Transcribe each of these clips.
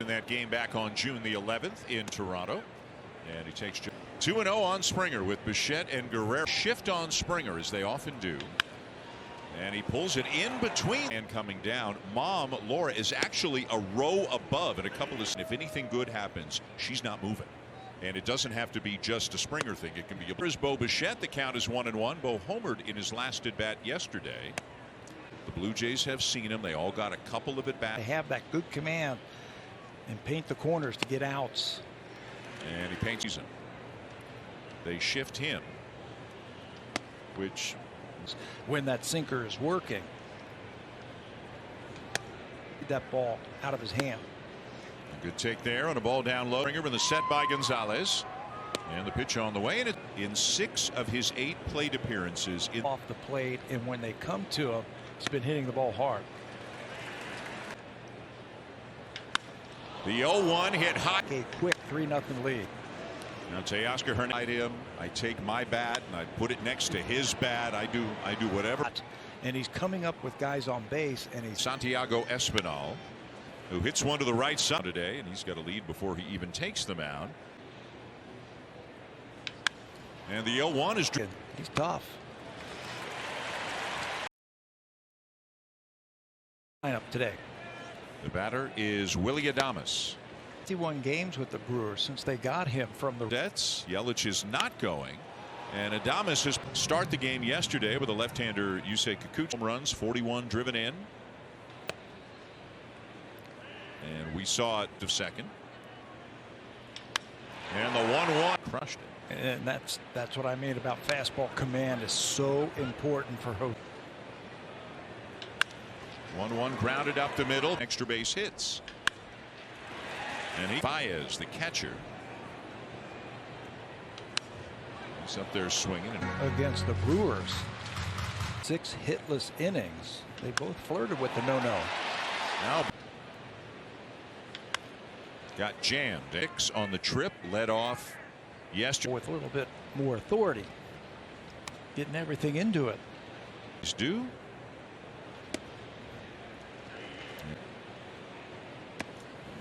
that game back on June the 11th in Toronto. And he takes 2-0 on Springer with Bichette and Guerrero. Shift on Springer as they often do. And he pulls it in between and coming down. Mom Laura is actually a row above and a couple of. If anything good happens, she's not moving. And it doesn't have to be just a Springer thing. It can be. Here's Bo Bichette. The count is 1-1. Bo homered in his last at bat yesterday. The Blue Jays have seen him. They all got a couple of at bats. They have that good command and paint the corners to get outs. And he paints him. They shift him, which when that sinker is working, that ball out of his hand. A good take there on a ball down low. Springer with the set by Gonzalez, and the pitch on the way. And in 6 of his 8 plate appearances Off the plate, and when they come to him, he's been hitting the ball hard. The 0-1 hit high. A quick 3-0 lead. Now Teoscar Hernandez, I take my bat and I put it next to his bat. I do whatever. And he's coming up with guys on base, and he's Santiago Espinal, who hits one to the right side today, and he's got a lead before he even takes the mound. And the 0-1 is he's tough. Lineup today. The batter is Willy Adames. 51 games with the Brewers since they got him from the Jets. Yelich is not going, and Adames has started the game yesterday with a left-hander Yusei Kikuchi. Home runs, 41 driven in, and we saw it to second, and the 1-1 crushed it. And that's what I mean about fastball command is so important for Ho. 1-1 grounded up the middle. Extra base hits. And Baez, the catcher, he's up there swinging. Against the Brewers, 6 hitless innings. They both flirted with the no-no. Now got jammed. Hicks on the trip, led off yesterday with a little bit more authority, getting everything into it. He's due.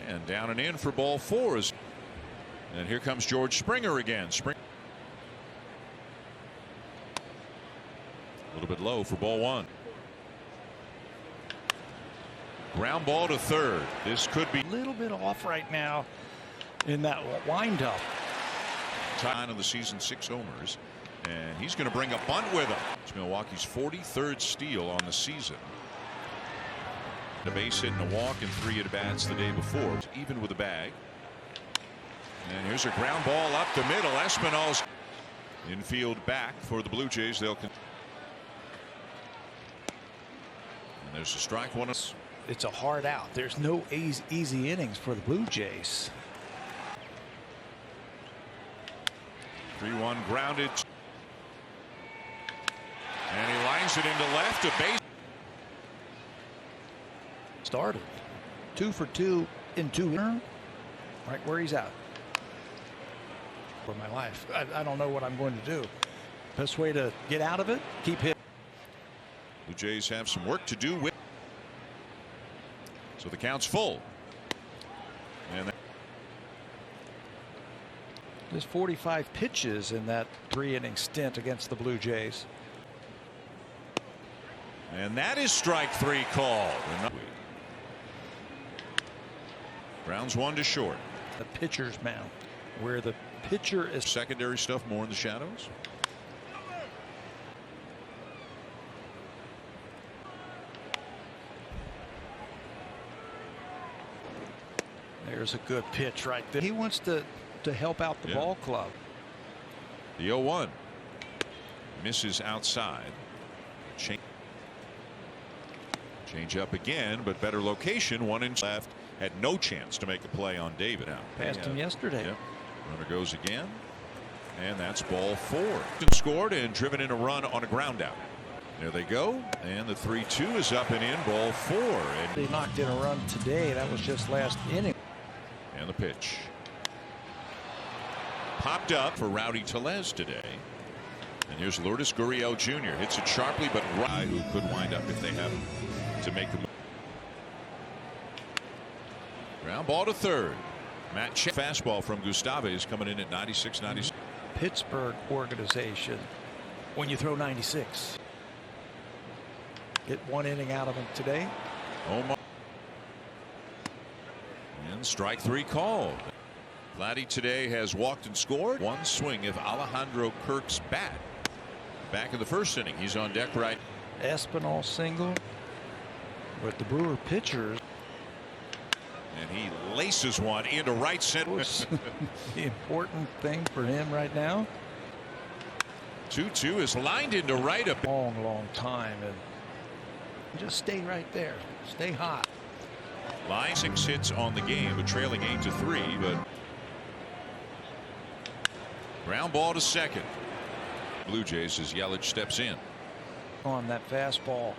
And down and in for ball 4. And here comes George Springer again. A little bit low for ball 1. Ground ball to third. This could be a little bit off right now in that windup. Time of the season, 6 homers. And he's going to bring a bunt with him. It's Milwaukee's 43rd steal on the season. A base hit and a walk and 3 at bats the day before, even with a bag. And here's a ground ball up the middle. Espinal's infield back for the Blue Jays. And there's a strike one. It's a hard out. There's no easy innings for the Blue Jays. 3-1 grounded. And he lines it into left. A base. Started 2 for 2 in 2 right where he's at. For my life, I don't know what I'm going to do. Best way to get out of it, keep hitting. Blue Jays have some work to do with. So the count's full. And there's 45 pitches in that 3-inning stint against the Blue Jays. And that is strike 3 called. Grounds 1 to short. The pitcher's mound, where the pitcher is. Secondary stuff more in the shadows. There's a good pitch right there. He wants to help out the ball club. The 0-1 misses outside. Change up again, but better location. 1 inch left. Had no chance to make a play on David. Now passed him yesterday. Yep. Runner goes again, and that's ball 4. Scored and driven in a run on a ground out. There they go, and the 3-2 is up and in. Ball 4. And he knocked in a run today. That was just last inning. And the pitch popped up for Rowdy Tellez today. And here's Lourdes Gurriel Jr. Hits it sharply, but Rye, who could wind up if they have to make the move. Ground ball to third. Matt fastball from Gustave is coming in at 96, 97. Pittsburgh organization. When you throw 96, get one inning out of him today. Oh my. And strike three called. Vladdy today has walked and scored. One swing of Alejandro Kirk's bat. Back in the first inning. He's on deck right. Espinal single. With the Brewer pitchers. And he laces one into right center. The important thing for him right now. 2-2 is lined into right. A long time, and just stay right there. Stay hot. Line 6 hits on the game, but trailing 8-3. But ground ball to second. Blue Jays as Yelich steps in. On that fastball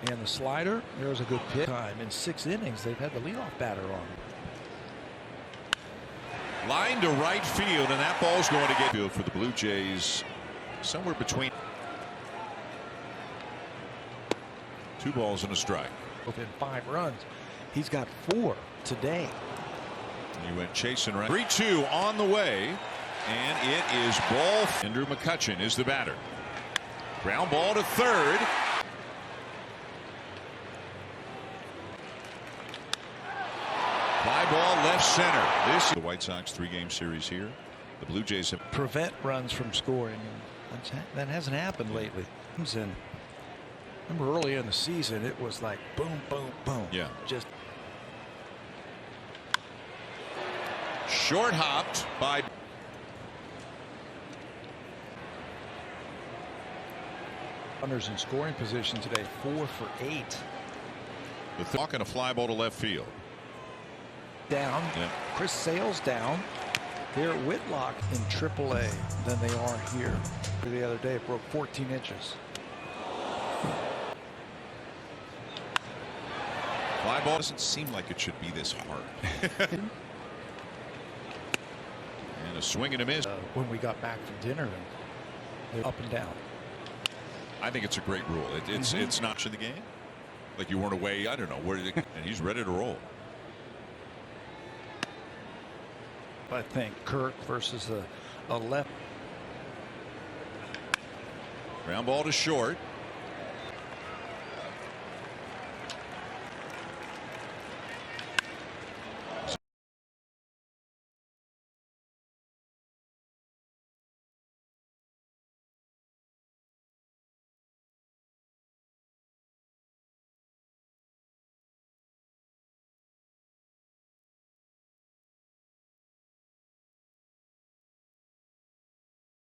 and the slider, there was a good pitch time. In 6 innings, they've had the leadoff batter on. Line to right field, and that ball's going to get field for the Blue Jays. Somewhere between 2 balls and a strike. Within 5 runs. He's got 4 today. He went chasing right. 3-2 on the way, and it is ball. Andrew McCutchen is the batter. Ground ball to third. Fly ball left center. This is the White Sox 3-game series here. The Blue Jays have prevent runs from scoring. That hasn't happened lately. And remember early in the season, it was like boom, boom, boom. Yeah. Just short hopped by. Runners in scoring position today, 4 for 8. The Thawk and a fly ball to left field. Down. Yeah. Chris Sale's down. They're at Whitlock in AAA than they are here. The other day, it broke 14 inches. Fly ball doesn't seem like it should be this hard. And a swing and a miss. When we got back from dinner, and they're up and down. I think it's a great rule. It's not in the game. Like you weren't away. I don't know where. And he's ready to roll. I think Kirk versus a left. Ground ball to short.